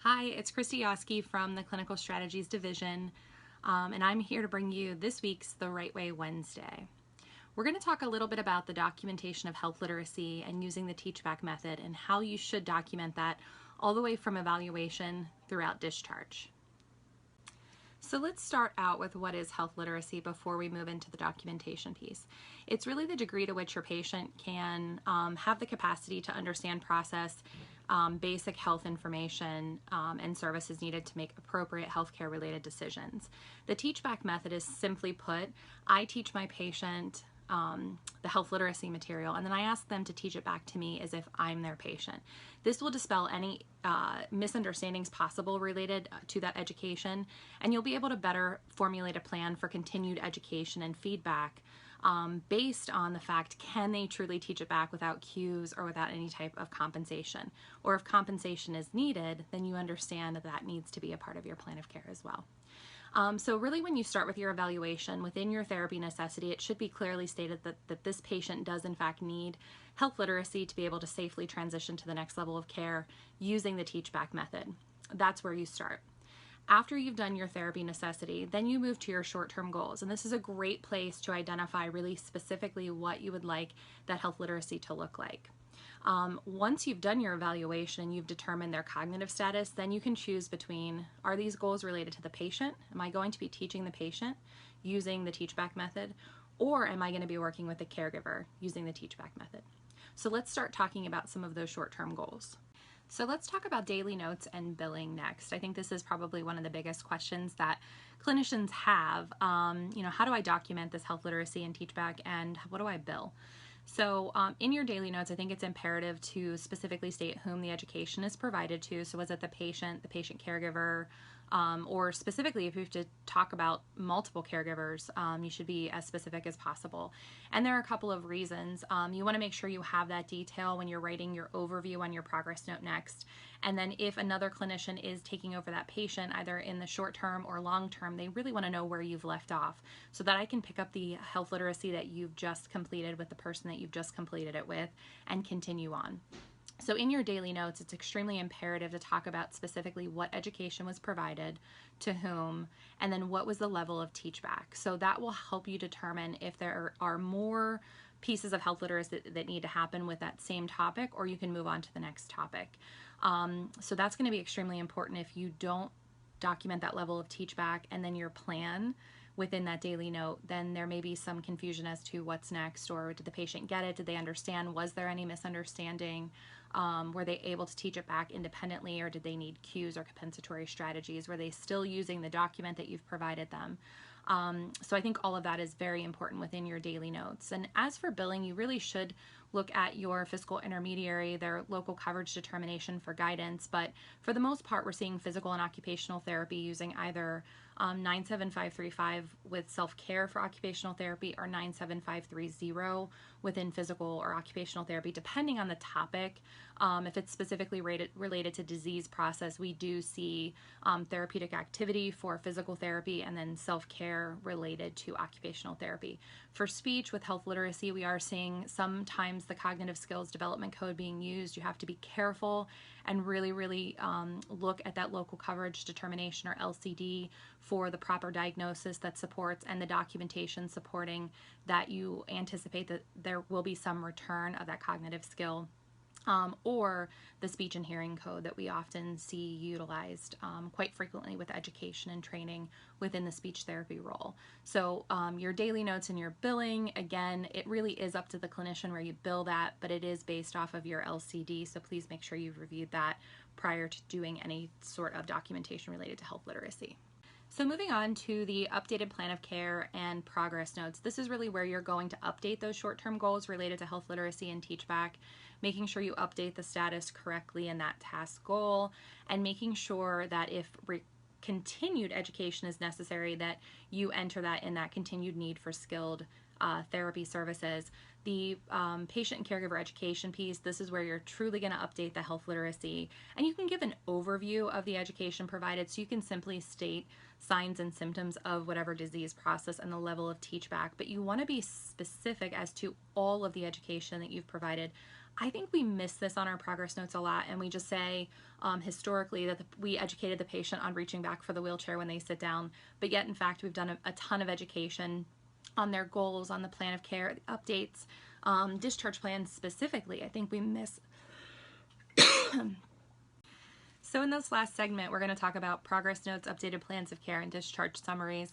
Hi, it's Christy Yoski from the Clinical Strategies Division, and I'm here to bring you this week's The Right Way Wednesday. We're going to talk a little bit about the documentation of health literacy and using the teach-back method and how you should document that all the way from evaluation throughout discharge. So let's start out with what is health literacy before we move into the documentation piece. It's really the degree to which your patient can have the capacity to understand, process basic health information and services needed to make appropriate healthcare related decisions. The teach-back method is simply put, I teach my patient the health literacy material, and then I ask them to teach it back to me as if I'm their patient. This will dispel any misunderstandings possible related to that education, and you'll be able to better formulate a plan for continued education and feedback based on the fact, can they truly teach it back without cues or without any type of compensation? Or if compensation is needed, then you understand that that needs to be a part of your plan of care as well. So really when you start with your evaluation, within your therapy necessity, it should be clearly stated that this patient does in fact need health literacy to be able to safely transition to the next level of care using the teach-back method. That's where you start. After you've done your therapy necessity, then you move to your short-term goals. And this is a great place to identify really specifically what you would like that health literacy to look like. Once you've done your evaluation and you've determined their cognitive status, then you can choose between, are these goals related to the patient? Am I going to be teaching the patient using the teach-back method? Or am I going to be working with the caregiver using the teach-back method? So let's start talking about some of those short-term goals. So let's talk about daily notes and billing next. I think this is probably one of the biggest questions that clinicians have. How do I document this health literacy and teach-back, and what do I bill? So in your daily notes, I think it's imperative to specifically state whom the education is provided to. So was it the patient caregiver, or specifically if you have to talk about multiple caregivers, you should be as specific as possible. And there are a couple of reasons. You want to make sure you have that detail when you're writing your overview on your progress note next. And then if another clinician is taking over that patient, either in the short term or long term, they really want to know where you've left off so that I can pick up the health literacy that you've just completed with the person that you've just completed it with and continue on. So in your daily notes, it's extremely imperative to talk about specifically what education was provided, to whom, and then what was the level of teach-back. So that will help you determine if there are more pieces of health literacy that need to happen with that same topic, or you can move on to the next topic. So that's going to be extremely important. If you don't document that level of teach-back and then your plan within that daily note, then there may be some confusion as to what's next, or did the patient get it? Did they understand? Was there any misunderstanding? Were they able to teach it back independently, or did they need cues or compensatory strategies? Were they still using the document that you've provided them? So I think all of that is very important within your daily notes. And as for billing, you really should look at your fiscal intermediary, their local coverage determination for guidance. But for the most part, we're seeing physical and occupational therapy using either 97535 with self-care for occupational therapy, or 97530 within physical or occupational therapy, depending on the topic. If it's specifically related to disease process, we do see therapeutic activity for physical therapy, and then self-care related to occupational therapy. For speech with health literacy, we are seeing sometimes the cognitive skills development code being used. You have to be careful and really look at that local coverage determination, or LCD, for the proper diagnosis that supports and the documentation supporting that you anticipate that there will be some return of that cognitive skill. Or the speech and hearing code that we often see utilized quite frequently with education and training within the speech therapy role. So your daily notes and your billing, again, it really is up to the clinician where you bill that, but it is based off of your LCD, so please make sure you've reviewed that prior to doing any sort of documentation related to health literacy. So moving on to the updated plan of care and progress notes. This is really where you're going to update those short-term goals related to health literacy and teach-back, making sure you update the status correctly in that task goal, and making sure that if continued education is necessary, that you enter that in that continued need for skilled therapy services. The patient and caregiver education piece, this is where you're truly going to update the health literacy, and you can give an overview of the education provided, so you can simply state signs and symptoms of whatever disease process and the level of teach back, but you want to be specific as to all of the education that you've provided I think we miss this on our progress notes a lot, and we just say historically that we educated the patient on reaching back for the wheelchair when they sit down, but yet in fact we've done a ton of education on their goals, on the plan of care, updates, discharge plans specifically. I think we miss. So in this last segment, we're going to talk about progress notes, updated plans of care, and discharge summaries.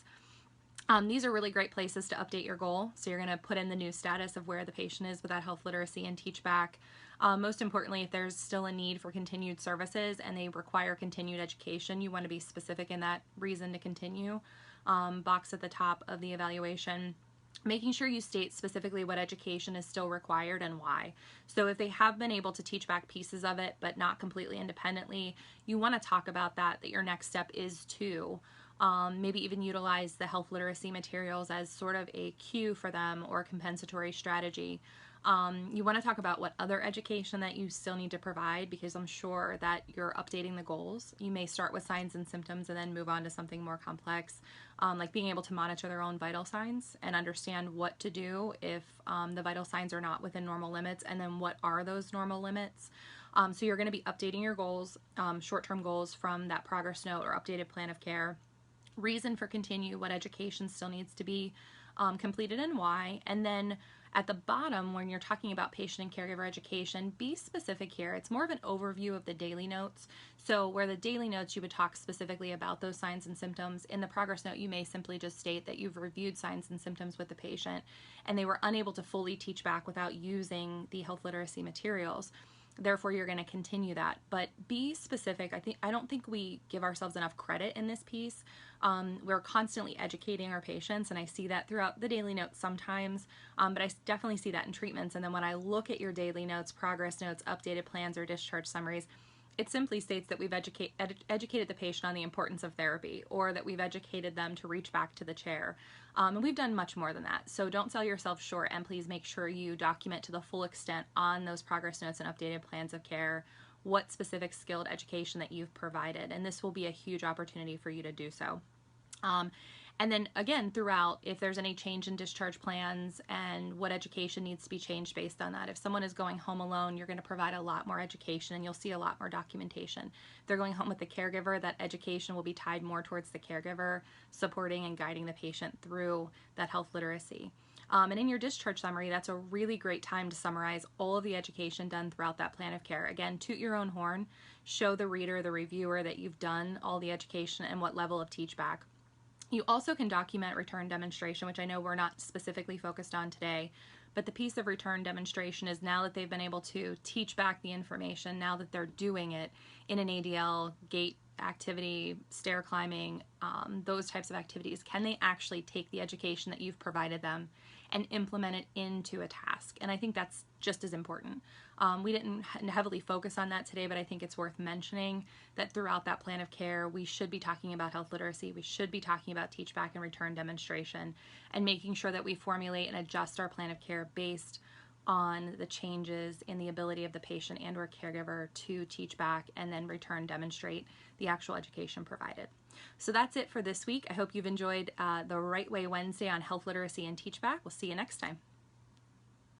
These are really great places to update your goal. So you're going to put in the new status of where the patient is with that health literacy and teach back. Most importantly, if there's still a need for continued services and they require continued education, you want to be specific in that reason to continue. Box at the top of the evaluation, making sure you state specifically what education is still required and why. So if they have been able to teach back pieces of it, but not completely independently, you want to talk about that your next step is to maybe even utilize the health literacy materials as sort of a cue for them or a compensatory strategy. You want to talk about what other education that you still need to provide, because I'm sure that you're updating the goals. You may start with signs and symptoms and then move on to something more complex, like being able to monitor their own vital signs and understand what to do if the vital signs are not within normal limits, and then what are those normal limits. So you're going to be updating your goals, short-term goals from that progress note or updated plan of care. Reason for continue, what education still needs to be completed and why. And then at the bottom, when you're talking about patient and caregiver education, be specific here. It's more of an overview of the daily notes. So where the daily notes, you would talk specifically about those signs and symptoms. In the progress note, you may simply just state that you've reviewed signs and symptoms with the patient and they were unable to fully teach back without using the health literacy materials. Therefore, you're going to continue that, but be specific. I don't think we give ourselves enough credit in this piece. We're constantly educating our patients, and I see that throughout the daily notes sometimes, but I definitely see that in treatments. And then when I look at your daily notes, progress notes, updated plans, or discharge summaries, it simply states that we've educated the patient on the importance of therapy, or that we've educated them to reach back to the chair. And we've done much more than that. So don't sell yourself short, and please make sure you document to the full extent on those progress notes and updated plans of care what specific skilled education that you've provided. And this will be a huge opportunity for you to do so. And then again, throughout, if there's any change in discharge plans and what education needs to be changed based on that. If someone is going home alone, you're going to provide a lot more education and you'll see a lot more documentation. If they're going home with the caregiver, that education will be tied more towards the caregiver, supporting and guiding the patient through that health literacy. And in your discharge summary, that's a really great time to summarize all of the education done throughout that plan of care. Again, toot your own horn, show the reader, the reviewer, that you've done all the education and what level of teach back. You also can document return demonstration, which I know we're not specifically focused on today, but the piece of return demonstration is now that they've been able to teach back the information, now that they're doing it in an ADL, gait activity, stair climbing, those types of activities, can they actually take the education that you've provided them and implement it into a task? And I think that's just as important. We didn't heavily focus on that today, but I think it's worth mentioning that throughout that plan of care, we should be talking about health literacy. We should be talking about teach back and return demonstration, and making sure that we formulate and adjust our plan of care based on the changes in the ability of the patient and or caregiver to teach back and then return demonstrate the actual education provided. So that's it for this week. I hope you've enjoyed the Right Way Wednesday on health literacy and teach back. We'll see you next time.